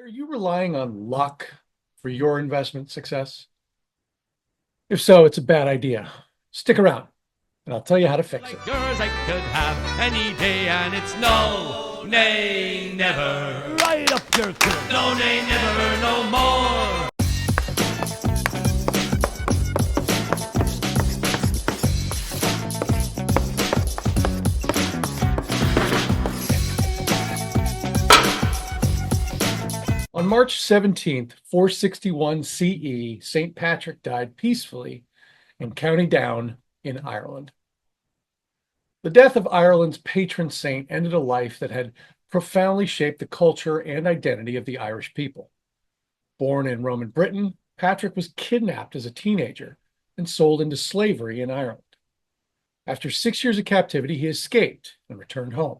Are you relying on luck for your investment success? If so, it's a bad idea. Stick around, and I'll tell you how to fix it. Like yours I could have any day, and it's no, nay, never. Right up there, kid. No, nay, never, no more. On March 17th, 461 CE, St. Patrick died peacefully in County Down in Ireland. The death of Ireland's patron saint ended a life that had profoundly shaped the culture and identity of the Irish people. Born in Roman Britain, Patrick was kidnapped as a teenager and sold into slavery in Ireland. After 6 years of captivity, he escaped and returned home,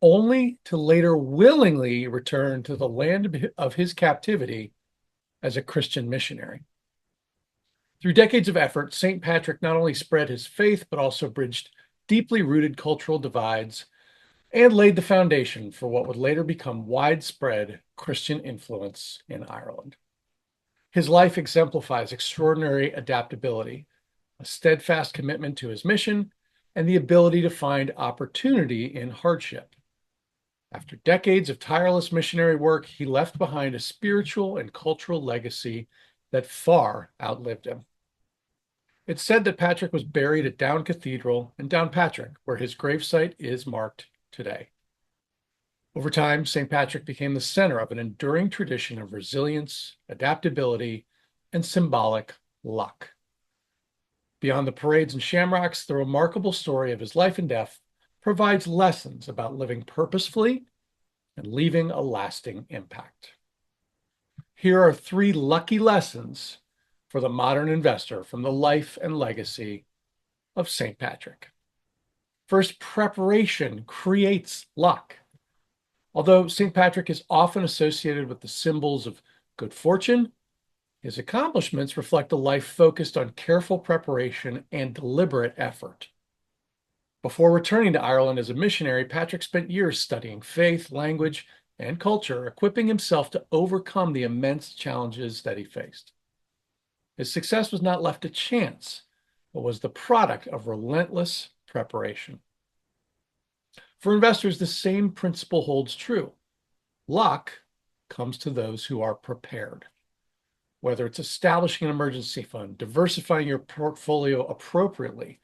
only to later willingly return to the land of his captivity as a Christian missionary. Through decades of effort, St. Patrick not only spread his faith, but also bridged deeply rooted cultural divides and laid the foundation for what would later become widespread Christian influence in Ireland. His life exemplifies extraordinary adaptability, a steadfast commitment to his mission, and the ability to find opportunity in hardship. After decades of tireless missionary work, he left behind a spiritual and cultural legacy that far outlived him. It's said that Patrick was buried at Down Cathedral in Downpatrick, where his gravesite is marked today. Over time, St. Patrick became the center of an enduring tradition of resilience, adaptability, and symbolic luck. Beyond the parades and shamrocks, the remarkable story of his life and death provides lessons about living purposefully and leaving a lasting impact. Here are 3 lucky lessons for the modern investor from the life and legacy of St. Patrick. First, preparation creates luck. Although St. Patrick is often associated with the symbols of good fortune, his accomplishments reflect a life focused on careful preparation and deliberate effort. Before returning to Ireland as a missionary, Patrick spent years studying faith, language, and culture, equipping himself to overcome the immense challenges that he faced. His success was not left to chance, but was the product of relentless preparation. For investors, the same principle holds true. Luck comes to those who are prepared. Whether it's establishing an emergency fund, diversifying your portfolio appropriately,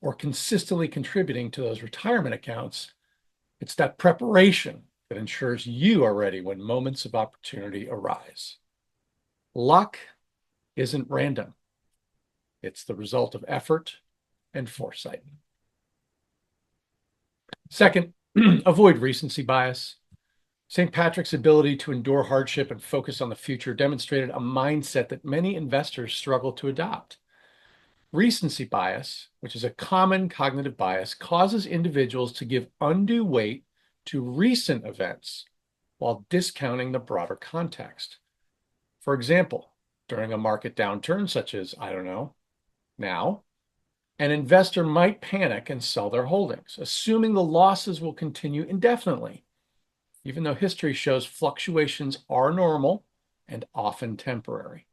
or consistently contributing to those retirement accounts, it's that preparation that ensures you are ready when moments of opportunity arise. Luck isn't random. It's the result of effort and foresight. Second, avoid recency bias. St. Patrick's ability to endure hardship and focus on the future demonstrated a mindset that many investors struggle to adopt. Recency bias, which is a common cognitive bias, causes individuals to give undue weight to recent events while discounting the broader context. For example, during a market downturn, such as, now, an investor might panic and sell their holdings, assuming the losses will continue indefinitely, even though history shows fluctuations are normal and often temporary.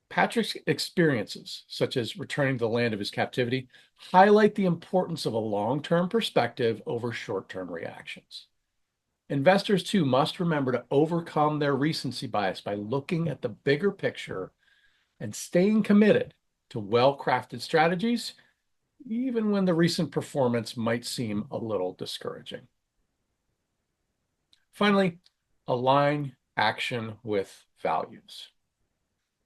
Patrick's experiences, such as returning to the land of his captivity, highlight the importance of a long-term perspective over short-term reactions. Investors, too, must remember to overcome their recency bias by looking at the bigger picture and staying committed to well-crafted strategies, even when the recent performance might seem a little discouraging. Finally, align action with values.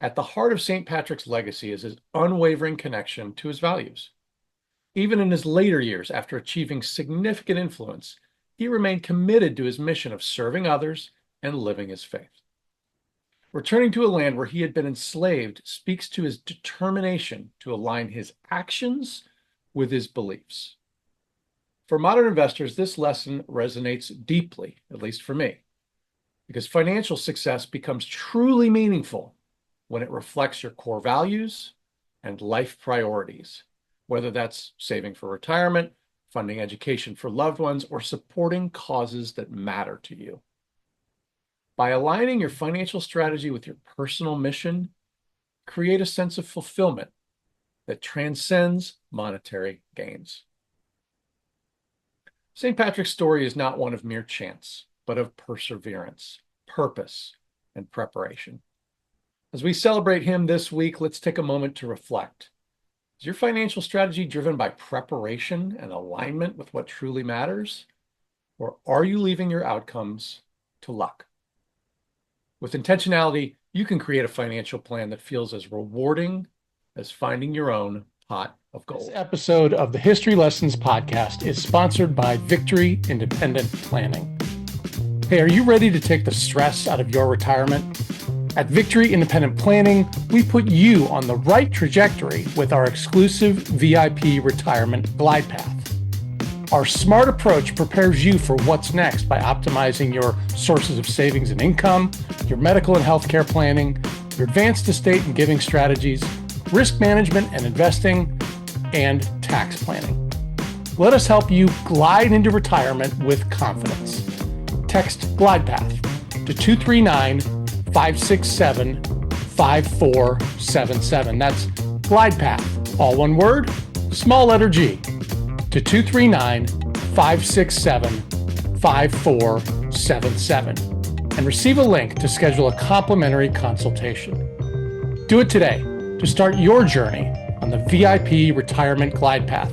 At the heart of St. Patrick's legacy is his unwavering connection to his values. Even in his later years, after achieving significant influence, he remained committed to his mission of serving others and living his faith. Returning to a land where he had been enslaved speaks to his determination to align his actions with his beliefs. For modern investors, this lesson resonates deeply, at least for me, because financial success becomes truly meaningful when it reflects your core values and life priorities, whether that's saving for retirement, funding education for loved ones, or supporting causes that matter to you. By aligning your financial strategy with your personal mission, create a sense of fulfillment that transcends monetary gains. St. Patrick's story is not one of mere chance, but of perseverance, purpose, and preparation. As we celebrate him this week, let's take a moment to reflect. Is your financial strategy driven by preparation and alignment with what truly matters? Or are you leaving your outcomes to luck? With intentionality, you can create a financial plan that feels as rewarding as finding your own pot of gold. This episode of the History Lessons podcast is sponsored by Victory Independent Planning. Hey, are you ready to take the stress out of your retirement? At Victory Independent Planning, we put you on the right trajectory with our exclusive VIP retirement glide path. Our smart approach prepares you for what's next by optimizing your sources of savings and income, your medical and healthcare planning, your advanced estate and giving strategies, risk management and investing, and tax planning. Let us help you glide into retirement with confidence. Text Glide Path to 239-567-5477. That's Glide Path, all one word, small letter G, to 239-567-5477 and receive a link to schedule a complimentary consultation. Do it today to start your journey on the VIP retirement glide path,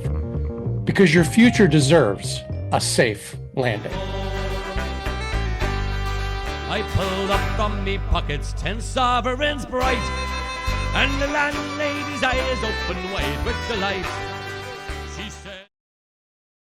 because your future deserves a safe landing. I pulled up from me pockets 10 sovereigns bright, and the landlady's eyes opened wide with delight.